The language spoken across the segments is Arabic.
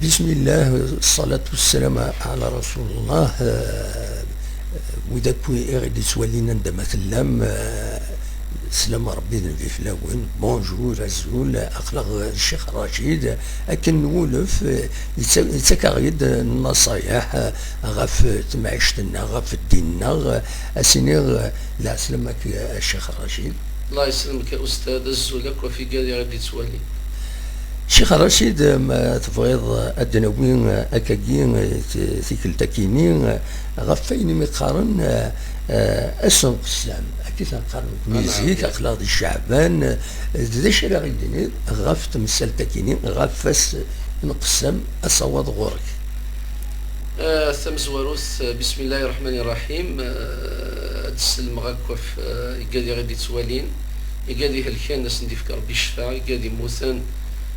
بسم الله الصلاة والسلام على رسول الله. وإذا كوي غادي تولينا عندما تلام سلام ربي في فلاوين بونجور الزول اخلاق الشيخ رشيد اكن نولف يتكاغيد النصايح غف معيشتنا غف ديننا اسينيغ لا سلامك الشيخ رشيد. الله يسلمك يا استاذ الزولك وفي قال غادي تولي الشيخ رشيد ما تبغيض الدناوين اكاكين ثيكل تاكينين غفين مقارن اسم قسام كيف نقارن ميزيك اخلاق الشعبان ذا شرا غيدني غفت مسال تاكينين غفس نقسم اصوات غورك. ثم زواروث بسم الله الرحمن الرحيم. تسلم غاكوف يقال غادي توالين يقال هالكان ناس نديفك ربي الشفاء يقال موثان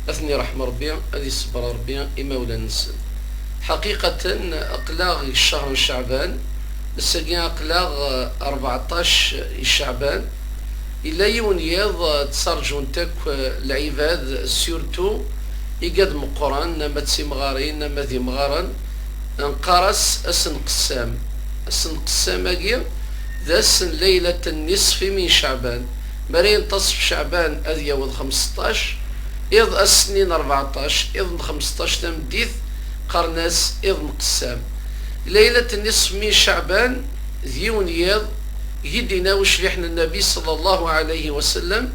أثني رحم ربي هذه صبر ربي إما ولا نسل. حقيقة أقلاغ الشهر شعبان الساقين أقلاغ 14 شعبان إلا يونيض تصرجون تاك العباد سيرتو يقاد مقران نما تسيمغارين نما ذي مغارن انقرس أسن قسام أجي ذا سن ليلة النصف من شعبان مرين تصف شعبان أذيا وذ 15 إذ السنين 14 إذ 15 تمديث قرناس إذ قسام ليلة النصف من شعبان ذيون يض يدينا وش لحنا النبي صلى الله عليه وسلم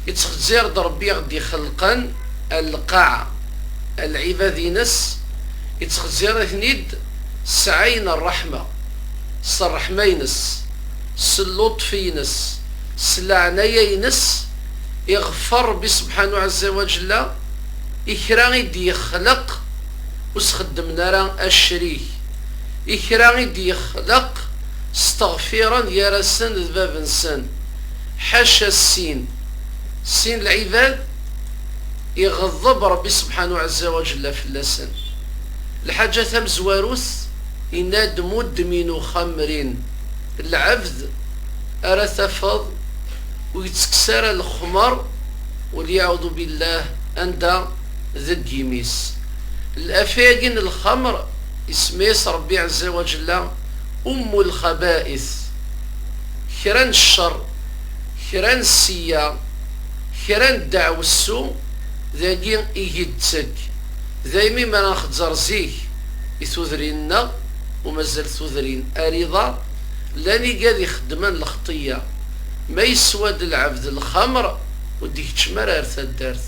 يتخزير ضربي غدي خلقا القاع العبادينس يتخزير هنيد سعين الرحمة الرحمينس اللطفينس العنايينس يغفر ربي سبحانه عز وجل إكراغي دي يخلق وسخدمنا راه الشريك إكراغي دي يخلق استغفرا يا رسن ذباب انسان حاشا السين العباد يغضب ربي سبحانه عز وجل في اللسان الحاجة ثم زواروث يناد مدمن خمر العبد أرثفض ويتكسر الخمر وليعوذ بالله عند ذكيميس الأفاقين الخمر اسميس ربي عز وجل أم الخبائث خيران الشر خيران السيا خيران الدعوة السوء ذاقين إيجدتك ذايمي ما ناخد زرزيك يثوذريننا ومازال ثوذرين أريضا لاني قاد يخدمان الخطية ما يسود العبد الخمر وديك تشمر ارث الدارث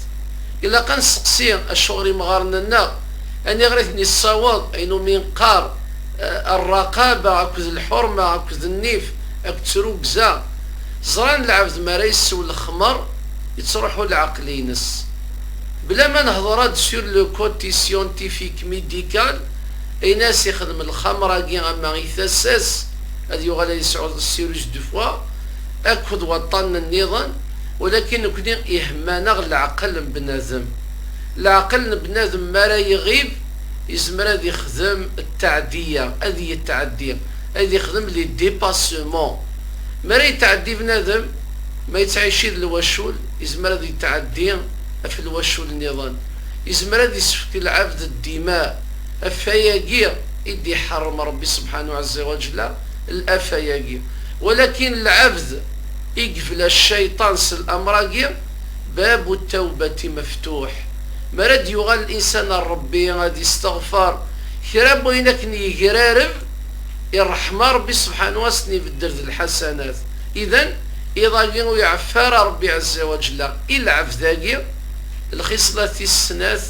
إلا كان سقسي الشغري مغارنا أني غريتني الصواب أينو منقار الرقابة أكد الحرمة أكد النيف أكد تروكزا زران العبد ما ريسو الخمر يتروحوا العقلينس بلا ما نهضر سور لو كوتي سيونتيفيك ميديكال أي ناس يخدم الخمر كي أما يثسس هذا يغالي يسعود السيروج دو فوا أكد وطن النظام ولكن كنا يهمنا العقل بنادم العقل بنادم ما راه يغيب يزمر هذا يخدم التعدية هذه التعدية هذه يخدم لي ديباسمون ما راه يتعدي بنادم ما يتعيشي الوشول يزمر هذا يتعدي في الوشول النظام يزمر هذا يسفك العبد الدماء أفاياقير يدي حرم ربي سبحانه عز وجل الأفاياقير ولكن العبد يقفل الشيطان الأمراقير باب التوبة مفتوح مرد يغال الإنسان الربي غادي يستغفر خراب وينك يقرارب الرحمة ربي سبحانه واسني بالدرد الحسنات إذن إذا كانوا يعفار ربي عز وجل يلعب ذاقي الخصلة السنات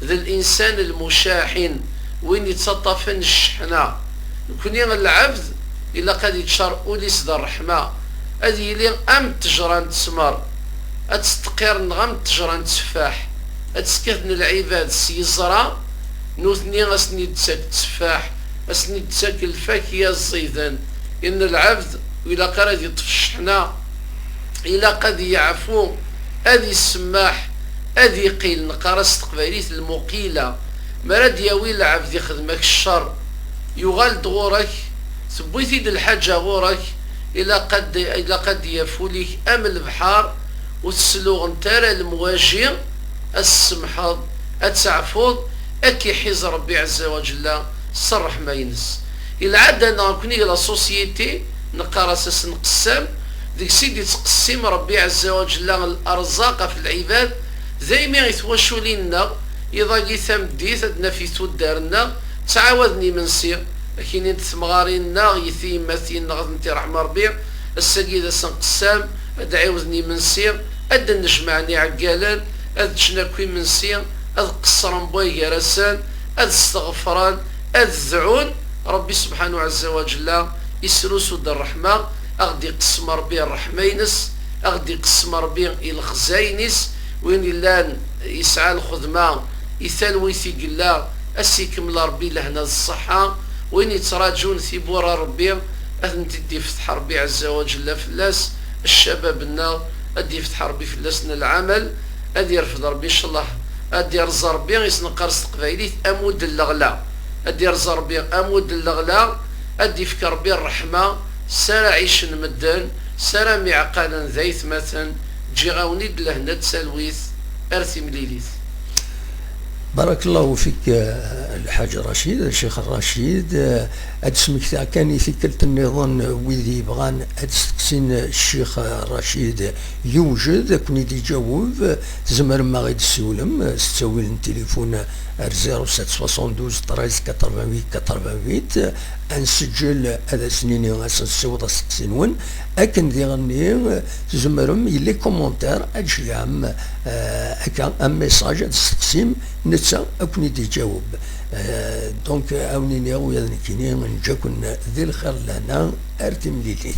ذا الإنسان المشاحن وين يتسطفن الشحنة يكون العبد إلا قد يتشار أوليس ذا الرحمة هذه اللي أم تجران تسمر أتستقير نغم تجران تسفاح أتسكثن العباد سيزرا نوثني غسني تساك تسفاح غسني تساك الفاكية الزيدان إن العبد إلا قد يطفشحنا إلا قد يعفو هذه السماح هذه قيل نقارس تقبيليت المقيلة مراد ياوي العبد يخدمك الشر يغال غورك ثبويتي الحاجة غورك إلا قد يفوليك أم البحار وتسلوغ نتارا المواجه السمحض أتعفوض أكي حيز ربي عز وجل صرح ما ينس إلا عادنا كوني لا سوسيتي نقار أساس نقسم ديك سيدي تقسم ربي عز وجل الأرزاق في العباد زي ما يتوشوا لنا إذا جيت مديت أدنا في تودارنا تعاودني من سير لكن انت تمغارينا يثيم مثينا غنتي رحمة ربي السيدة سنقسم أد عاوزني من سير أد نجمعني عقالان أد شناكوي من سير أد قصران بوي جرسان أد استغفران أد ذعون ربي سبحانه عز وجل يسلو سود الرحمة أغدي قسم ربي الرحمينس أغدي قسم ربي الخزاينس وين اللان يسعى الخدمة يثالوي ثقلا أسيكم ربي لهنا الصحة وين يتراجون ثيبورا ربي أثن تدي فتح ربي عز وجل فلاس الشبابنا أدي فتح ربي فلاسنا العمل أدي يرفض ربي إن شاء الله أدي يرزا ربي يسنقر استقبايلي أمود اللغلا أدي يرزا ربي أمود اللغلا أدي فكر ربي الرحمة سارع عيش مدن سارع معقالا ذيث مثلا جي غاوني لهنا تسالويث أرثي مليليث. بارك الله فيك الحاج رشيد الشيخ الرشيد. اسمك كان يثكلت النظام ويدي بغان تسكسين الشيخ رشيد يوجد كوني دي جاوب زمر ما غيد السولم ستسوي التليفون 0772 13 88 88 نسجل هذا سنين غاسنسوض السنون اكن دي غني زمرم يلي كومونتير اجي عام اكا ام ميساج تستقسيم نتسا اكوني دي جاوب دونك اونيني ويا نكيني نجاكن ذي الخير لنا ارتم ليليت.